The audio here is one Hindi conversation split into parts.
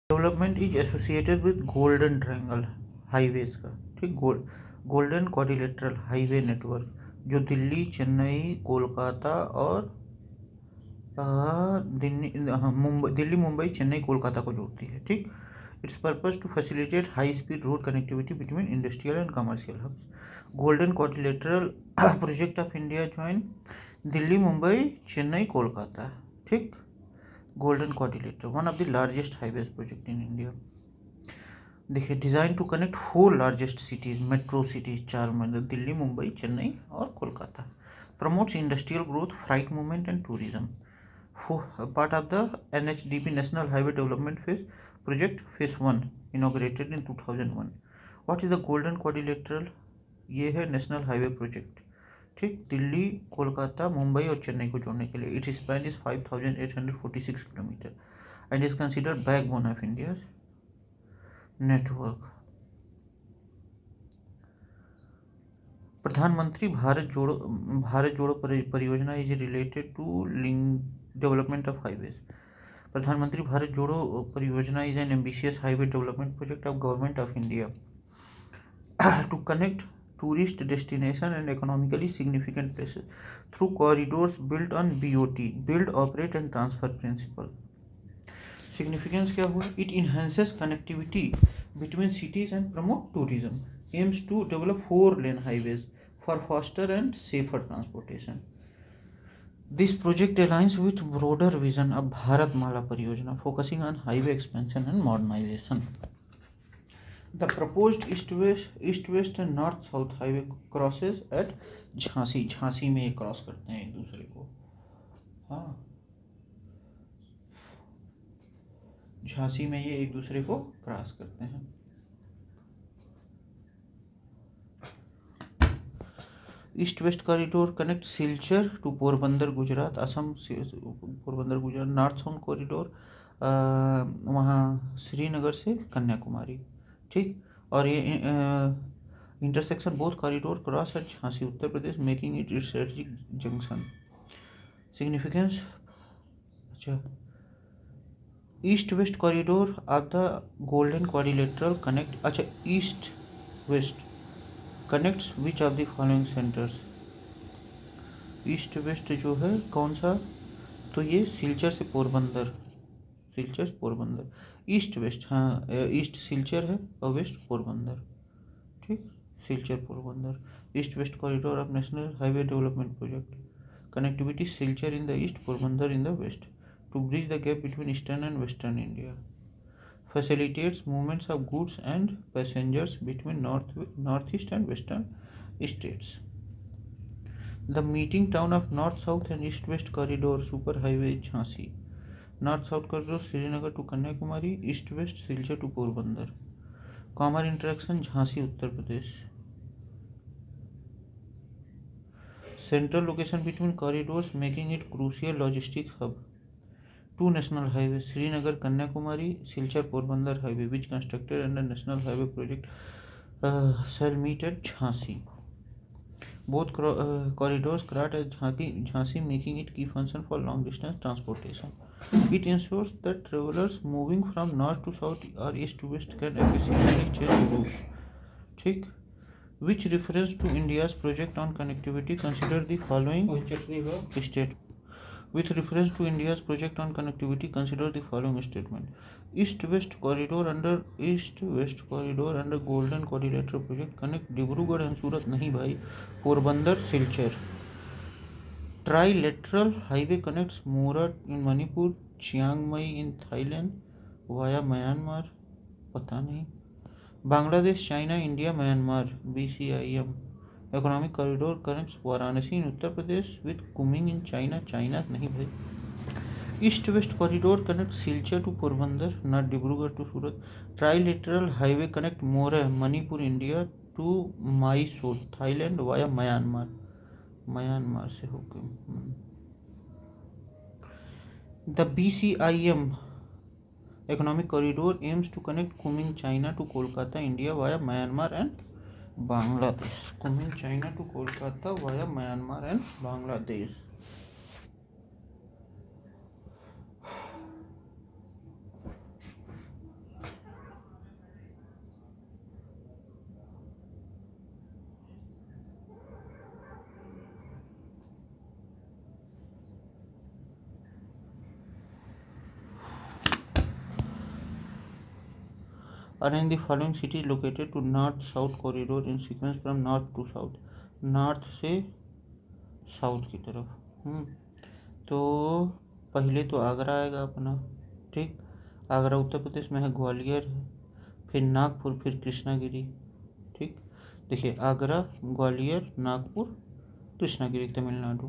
Development is associated with golden triangle highways का, ठीक, गोल्डन क्वाड्रिलेटरल हाईवे नेटवर्क जो दिल्ली, चेन्नई, कोलकाता और दिल्ली, मुंबई, चेन्नई, कोलकाता को जोड़ती है, ठीक। Its purpose to facilitate high speed road connectivity between industrial and commercial hubs. Golden quadrilateral project of India join Delhi, Mumbai, Chennai, Kolkata, ठीक। Golden quadrilateral one of the largest highways project in India. देखिए, design to connect 4 largest cities, metro cities 4 में, दिल्ली, मुंबई, चेन्नई और Kolkata. Promotes industrial growth, freight movement and tourism. Part of the NHDP National Highway Development Phase Project Phase 1 inaugurated in 2001. What is the Golden Quadrilateral? ये है नेशनल हाईवे प्रोजेक्ट, ठीक, दिल्ली, कोलकाता, मुंबई और चेन्नई को जोड़ने के लिए। It span is 5846 kilometre and is considered backbone of India network. Pradhanmantri Bharat Jodo Pariyojana is related to link development of highways. Pradhanmantri Bharat Jodo Pariyojana is an ambitious highway development project of government of India to connect tourist destination and economically significant places through corridors built on BOT, build, operate and transfer principle. Significance क्या हुआ? It enhances connectivity between cities and promote tourism. Aims to develop 4-lane highways for faster and safer transportation. This project aligns with broader vision of Bharatmala Pariyojana, focusing on highway expansion and modernization. The proposed east-west and north-south highway crosses at Jhansi. Jhansi में ये क्रॉस करते हैं एक दूसरे को, हाँ, झांसी में ये एक दूसरे को क्रॉस करते हैं। East west corridor connect Silchar to Porbandar Gujarat, Assam से Porbandar Gujarat. North south corridor वहाँ श्रीनगर से कन्याकुमारी, ठीक। और ये intersection both corridor cross at Jhansi, Uttar Pradesh, making it strategic junction. Significance, अच्छा, east west corridor of the golden quadrilateral connect, अच्छा, east west connects which of the following centres. East west जो है कौन सा, तो ये सिलचर से पोरबंदर, सिलचर पोरबंदर, ईस्ट वेस्ट, हाँ, ईस्ट सिलचर है और वेस्ट पोरबंदर, ठीक, Silchar Porbandar. East west corridor of national highway development project, connectivity Silchar in the east, Porbandar in the west, to bridge the gap between eastern and western India. Facilitates movements of goods and passengers between north east and western states. The meeting town of north south and east west corridor super highway Jhansi. North south corridor Srinagar to Kanyakumari, east west Silchar to Porbandar. Common interaction Jhansi, Uttar Pradesh. Central location between corridors making it crucial logistic hub. 2 national highways, Srinagar Kanyakumari, Silchar Porbandar highway, which constructed under national highway project shall meet at Jhansi. Both corridors cross at Jhansi, making it key function for long distance transportation. It ensures that travelers moving from north to south or east to west can efficiently change routes. ठीक, which reference to India's project on connectivity, consider the following state. With reference to India's project on connectivity, consider the following statement. East-West corridor under Golden Quadrilateral project connect Dibrugarh and सूरत, नहीं भाई, Porbandar Silchar. Trilateral highway connects Morat in Manipur, Chiang Mai in Thailand via Myanmar, पता नहीं। Bangladesh, China, India, Myanmar, BCIM। Economic corridor connects Varanasi in Uttar Pradesh with Kunming in China, China नहीं भाई। East west corridor connect Silchar to Porbandar, not Dibrugarh to Surat. Trilateral highway connect Moreh, Manipur, India to Mae Sot, Thailand via Myanmar, Myanmar से होकर। The BCIM economic corridor aims to connect Kunming, China to Kolkata, India via Myanmar and Bangladesh. Kunming, China to Kolkata via Myanmar and Bangladesh. Arrange the following cities located to north-south corridor in sequence from north to south. North से साउथ की तरफ। तो पहले तो आगरा आएगा अपना, ठीक। आगरा उत्तर प्रदेश में है, ग्वालियर है, फिर नागपुर, फिर कृष्णागिरी, ठीक। देखिए आगरा, ग्वालियर, नागपुर, कृष्णागिरी, तमिलनाडु।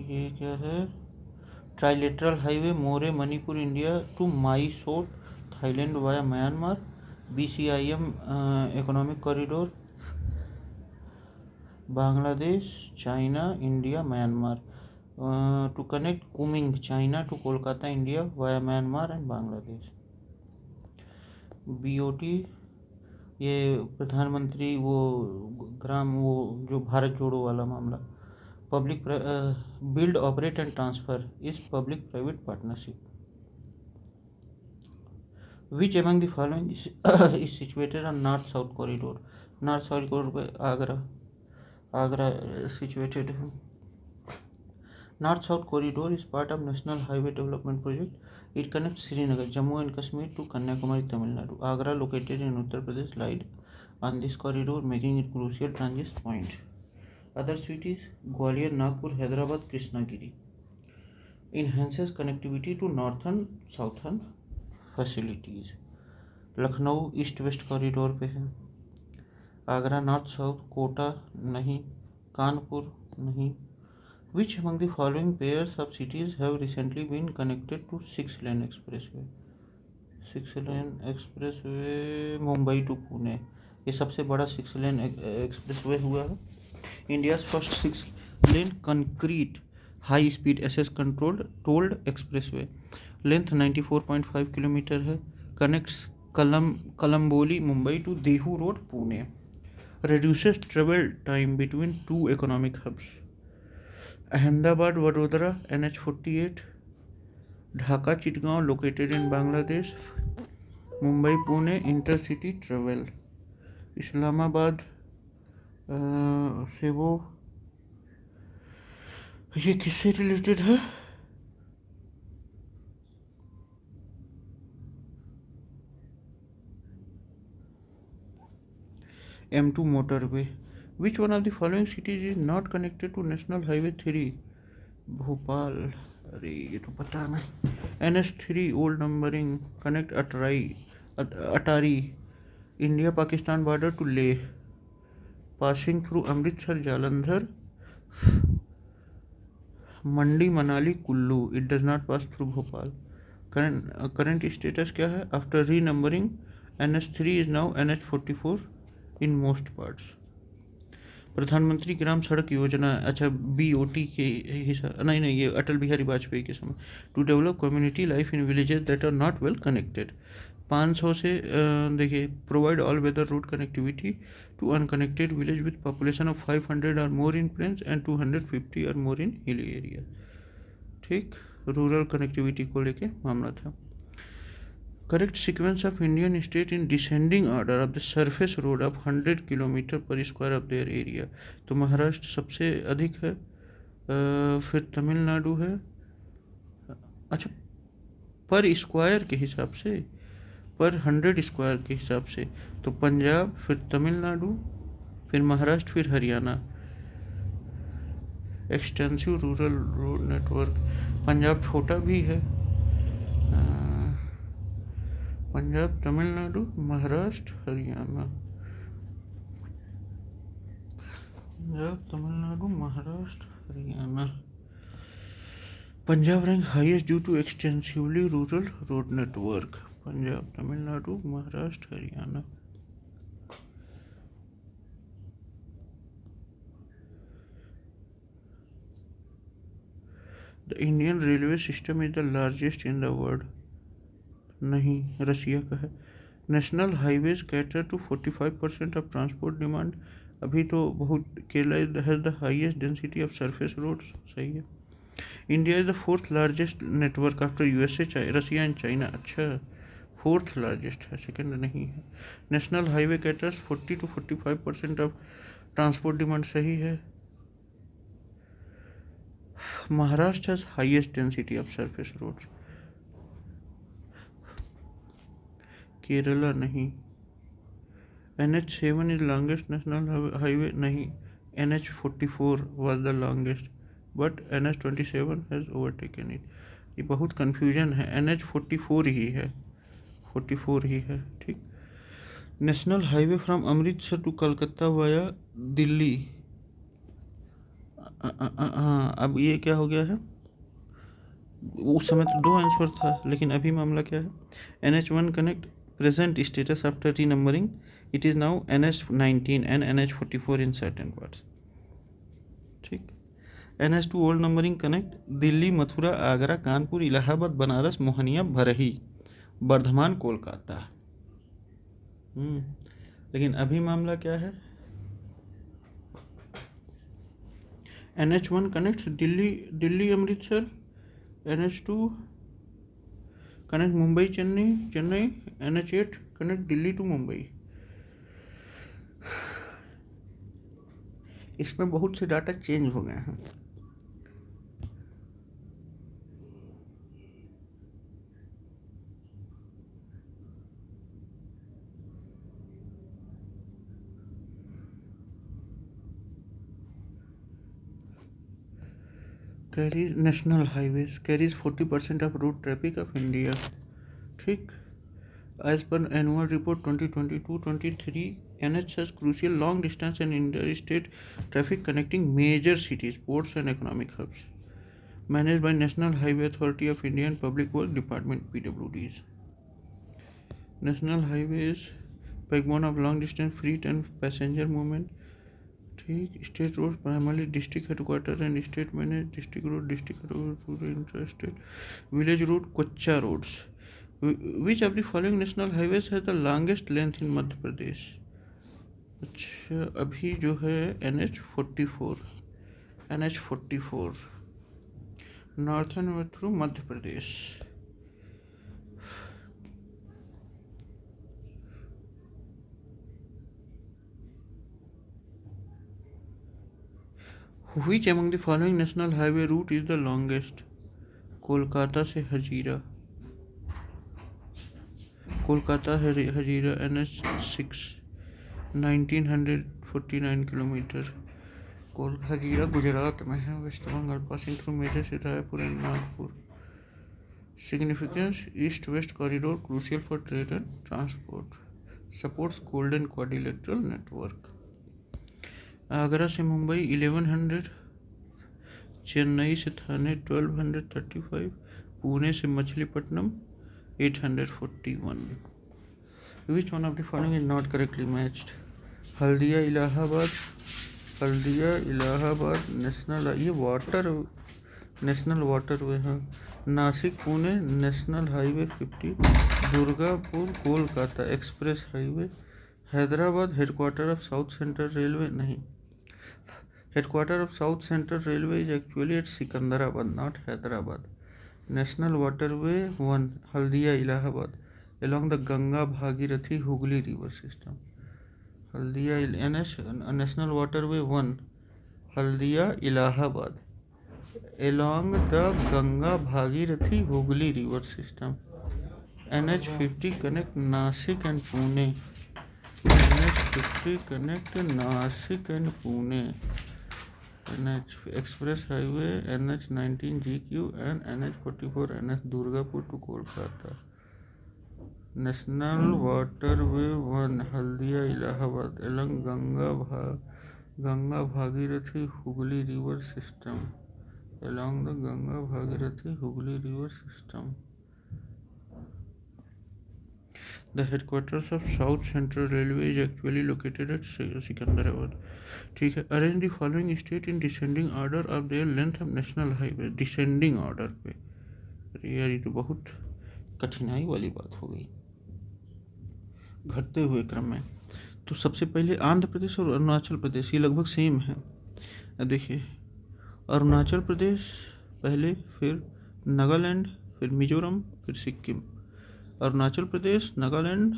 ये क्या है? Trilateral highway Moreh Manipur India to Mae Sot Thailand via Myanmar. BCIM economic corridor Bangladesh, China, India, Myanmar to connect Kunming China to Kolkata India via Myanmar and Bangladesh. BOT ये प्रधानमंत्री वो ग्राम वो जो भारत जोड़ो वाला मामला। Public build operate and transfer is public private partnership. Which among the following is situated on north south corridor? North south corridor पे आगरा सिचुएटेड है। North south corridor is part of national highway development project. It connect Srinagar, Jammu and Kashmir to Kanyakumari, Tamil Nadu. Agra located in Uttar Pradesh lied on this corridor, making it crucial transit point. Other cities: Gwalior, Nagpur, Hyderabad, Krishnagiri. Enhances connectivity to northern southern facilities. Lucknow east west corridor पे है। आगरा नॉर्थ साउथ, कोटा नहीं, कानपुर नहीं। Which among the following pairs of cities have recently been connected to 6-lane expressway? 6-lane expressway Mumbai to Pune, ये सबसे बड़ा 6-लेन एक्सप्रेसवे हुआ है। इंडियाज फर्स्ट 6-लेन concrete high speed access controlled tolled expressway. Length 94.5 kilometre है। Connects Kalamboli Mumbai to Dehu road Pune. Reduces travel time between two economic hubs. Ahmedabad Vadodara NH48। Dhaka Chittagong located in Bangladesh. Mumbai Pune intercity travel. Islamabad से वो ये किससे रिलेटेड है? M2 motorway. Which one of the following cities is not connected to National Highway 3? Bhopal, अरे ये तो पता नहीं। NH3 old numbering connect Attari India Pakistan border to Leh, passing through Amritsar, Jalandhar, Mandi, Manali, Kullu. It does not pass through Bhopal. Current status क्या है? After renumbering NH3 is now NH44 in most parts. Pradhanmantri Gram सड़क योजना, अच्छा BOT के हिसाब नहीं ये अटल बिहारी वाजपेयी के समय। To develop community life in villages that are not well connected. 500 से देखिए provide all weather route connectivity to unconnected village with population of 500 or more in plains and 250 or more in hill area, ठीक। रूरल कनेक्टिविटी को लेके मामला था। Correct sequence of Indian state in descending order of the surface road of 100 kilometre per square of their area. तो महाराष्ट्र सबसे अधिक है, फिर तमिलनाडु है, अच्छा पर स्क्वायर के हिसाब से, पर 100 स्क्वायर के हिसाब से। तो पंजाब, फिर तमिलनाडु, फिर महाराष्ट्र, फिर Haryana. Extensive rural road network, Punjab छोटा भी है। Punjab, Tamil Nadu, Maharashtra, Haryana. Punjab, Tamil Nadu, Maharashtra, Haryana. Punjab rank highest due to extensively rural road network. Punjab, Tamil Nadu, Maharashtra, Haryana. The Indian railway system is the largest in the world. नहीं, रसिया का है। National highways cater to 45% of transport demand. अभी तो बहुत Kerala has the highest density of surface roads, सही है। India is the 4th largest network after USA, Russia and China. अच्छा 4th लार्जेस्ट है, सेकेंड नहीं है। National highway caters 40 to 45% of transport demand, सही है। Maharashtra has highest density of surface roads, Kerala नहीं। NH7 is longest national highway नहीं, NH44 was the longest but NH27 has overtaken it। ये बहुत कन्फ्यूजन है, NH44 ही है, 44 ही है, ठीक। National highway from Amritsar to Calcutta via Delhi, हाँ अब ये क्या हो गया है, उस समय तो 2 आंसर था लेकिन अभी मामला क्या है। NH1 connect present status after renumbering, it is now NH19 and NH44 in certain parts, ठीक। NH2 old numbering connect Delhi Mathura Agra Kanpur Allahabad Banaras Mohania Barhi Bardhaman Kolkata. लेकिन अभी मामला क्या है, NH1 connect Delhi Amritsar, NH2 connect Mumbai Chennai, NH8 connect Delhi to Mumbai. इसमें बहुत से डाटा चेंज हो गए हैं। Carries national highways carries 40% of road traffic of India, ठीक। As per annual report 2022-23 NH has crucial long distance and interstate traffic connecting major cities, ports and economic hubs, managed by National Highway Authority of India and Public Works Department (PWDs). National highways backbone of long distance freight and passenger movement, ठीक। State road primarily district headquarter and state manage, district road interstate, village road kutcha roads. Which of the following national highways है the longest length in Madhya Pradesh. अच्छा अभी जो है NH44 northern way through Madhya Pradesh. Which among the following national highway route is the longest? Kolkata से हजीरा, कोलकाता हजीरा NH6 1949 किलोमीटर। हजीरा गुजरात में है, West Bengal, passing through major से Raipur and Nagpur. Significance east west corridor crucial for trade and transport, supports golden quadrilateral network. Agra से मुंबई 1100, चेन्नई से थाने 1235, पुणे से Machilipatnam 841। Which one of the following is not correctly matched? Haldia Allahabad national waterway है। Nashik Pune national highway 50, Durgapur Kolkata express highway. Hyderabad headquarter of south central railway नहीं, headquarter of South Central Railway is actually at Sikandarabad, not Hyderabad. National Waterway 1 Haldia Allahabad along the Ganga Bhagirathi Hooghly River system. Haldia National Waterway 1 Haldia Allahabad along the Ganga Bhagirathi Hooghly River system. NH50 connect Nasik and Pune. NH50 connect Nasik and Pune. NH Express Highway NH19 GQ and NH44 NH Durgapur to Kolkata. National Waterway 1 Haldia Allahabad along Ganga Bhagirathi Hooghly River system. Along the Ganga Bhagirathi Hooghly River system. The headquarters of South Central Railway is actually located at Sikandarabad, ठीक है। Arrange the following state in descending order of their length of national highway, descending order पे। अरे यार ये तो बहुत कठिनाई वाली बात हो गई, घटते हुए क्रम में। तो सबसे पहले आंध्र प्रदेश और अरुणाचल प्रदेश, ये लगभग सेम है। देखिए अरुणाचल प्रदेश पहले, फिर नागालैंड, फिर मिजोरम, फिर सिक्किम। अरुणाचल प्रदेश, नागालैंड,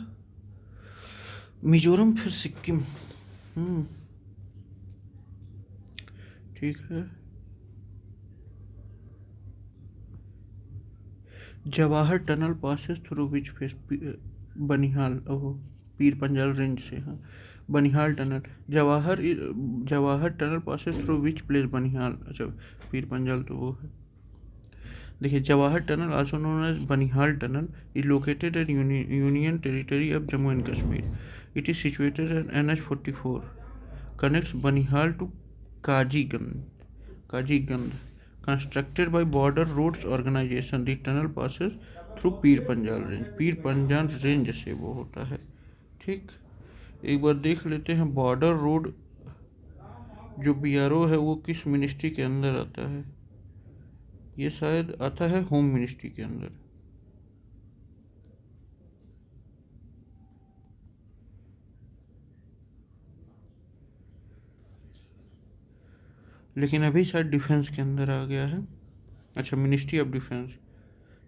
मिजोरम, फिर सिक्किम। ठीक है। Jawahar tunnel passes through which face Banihal, ओहो पीर पंजाल रेंज से, हाँ Banihal tunnel, Jawahar tunnel passes through which place Banihal, अच्छा पीर पंजाल तो वो है। देखिए Jawahar tunnel also known as Banihal tunnel is located at union territory of Jammu and Kashmir. It is situated at NH 44, connects Banihal to Kazigand. Constructed by Border Roads Organization, the tunnel passes through Pir Panjal range, Pir Panjal range से वो होता है। ठीक, एक बार देख लेते हैं बॉर्डर रोड जो BRO है वो किस मिनिस्ट्री के अंदर आता है। ये शायद आता है होम मिनिस्ट्री के अंदर। लेकिन अभी शायद डिफेंस के अंदर आ गया है। अच्छा, मिनिस्ट्री ऑफ डिफेंस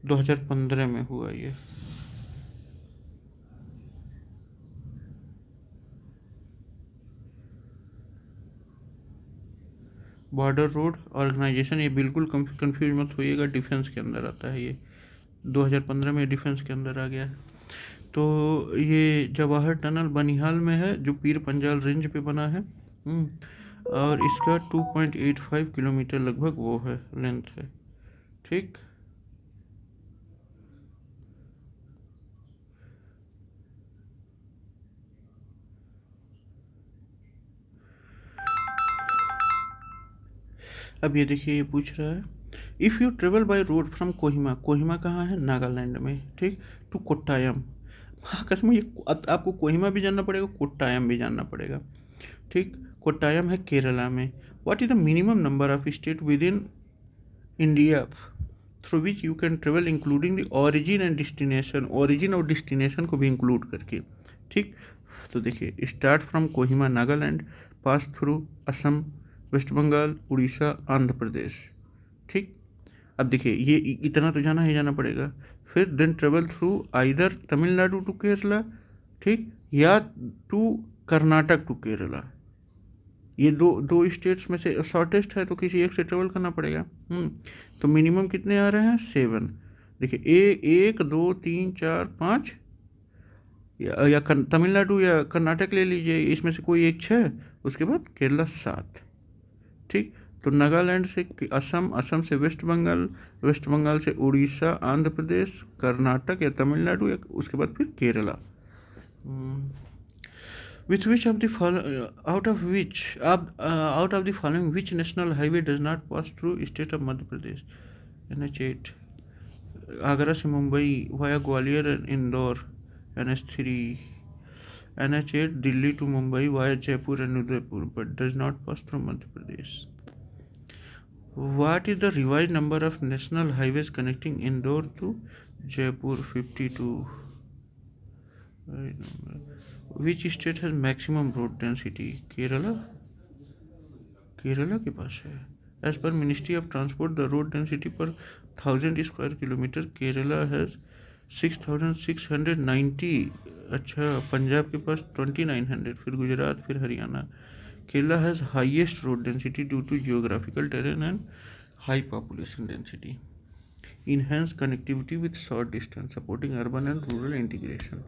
2015 में हुआ ये। बॉर्डर रोड ऑर्गेनाइजेशन, ये बिल्कुल कंफ्यूज मत होइएगा, डिफेंस के अंदर आता है ये। 2015 में डिफेंस के अंदर आ गया है। तो ये जवाहर टनल बनिहाल में है जो पीर पंजाल रेंज पे बना है। और इसका 2.85 किलोमीटर लगभग वो है, लेंथ है। ठीक, अब ये देखिए, ये पूछ रहा है if you travel by road from Kohima, Kohima कहाँ है, नागालैंड में, ठीक, टू कोट्टायम। हाँ कसम, ये आपको कोहिमा भी जानना पड़ेगा, कोट्टायम भी जानना पड़ेगा। ठीक, कोट्टायम है केरला में। What is the minimum number of state with in India through which you can travel including the origin and destination, origin और डेस्टिनेशन को भी इंक्लूड करके। ठीक, तो देखिए start from Kohima Nagaland, pass through Assam, West Bengal, Orissa, Andhra Pradesh. ठीक, अब देखिए ये इतना तो जाना ही जाना पड़ेगा। फिर then travel through either Tamil Nadu to Kerala, ठीक, या टू कर्नाटक टू केरला। ये दो स्टेट्स में से शॉर्टेस्ट है तो किसी एक से ट्रेवल करना पड़ेगा। तो मिनिमम कितने आ रहे हैं, 7। देखिए 1 2 3 4 5, या तमिलनाडु या कर्नाटक ले लीजिए, इसमें से कोई एक 6, उसके बाद केरला 7। ठीक, तो नागालैंड से असम, असम से वेस्ट बंगाल, वेस्ट बंगाल से उड़ीसा, आंध्र प्रदेश, कर्नाटक या तमिलनाडु, या उसके बाद फिर Kerala. With which of the out of the following which national highway does not pass through state of Madhya Pradesh? NH 8 Agra से Mumbai via Gwalior and Indore, NH 3 NH 8 Delhi to Mumbai via Jaipur and Udaipur, but does not pass through Madhya Pradesh. What is the revised number of national highways connecting Indore to Jaipur? 52. Which state has maximum road density? Kerala के पास है। As per Ministry of Transport, the road density per 1000 square kilometer Kerala has 6690। अच्छा, पंजाब के पास 2900, फिर गुजरात, फिर Haryana. Kerala has highest road density due to geographical terrain and high population density. Enhanced connectivity with short distance, supporting urban and rural integration.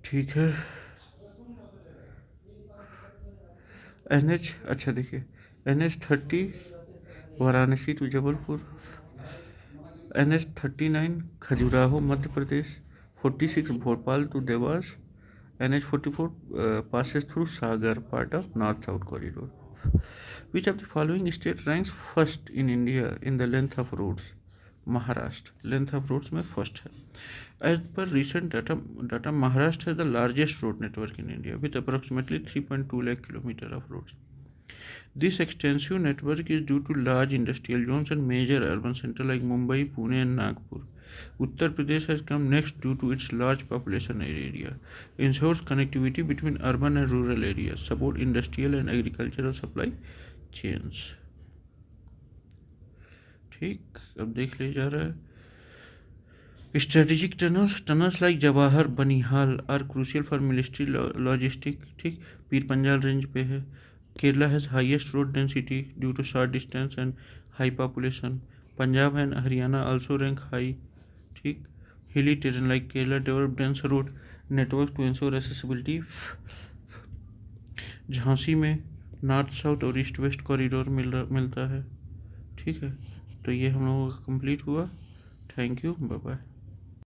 ठीक है। अच्छा देखिए NH 30 Varanasi to Jabalpur, NH 39 Khajuraho Madhya Pradesh, 46 Bhopal to Dewas, NH 44 passes through Sagar, part of North-South corridor. Which of the following state ranks first in India in the length of roads? Maharashtra length of roads में फर्स्ट है। As per recent data Maharashtra है the largest road network in India with approximately 3.2 lakh kilometres of roads. This extensive network is due to large industrial zones and major urban centre like Mumbai, Pune and Nagpur. Uttar Pradesh has come next due to its large population area, ensures connectivity between urban and rural areas, support industrial and agricultural supply chains. ठीक, अब देख ले जा रहा है strategic tunnels like Jawahar Banihal are crucial for military logistic. ठीक, पीर पंजाल रेंज पे है. Kerala has highest road density due to short distance and high population. Punjab and Haryana also rank high ठीक। Hilly terrain like Kerala develop dense road network to ensure accessibility. Jhansi में नॉर्थ साउथ और ईस्ट वेस्ट कॉरिडोर मिलता है। ठीक है, तो ये हम लोगों का कंप्लीट हुआ। Thank you, bye bye.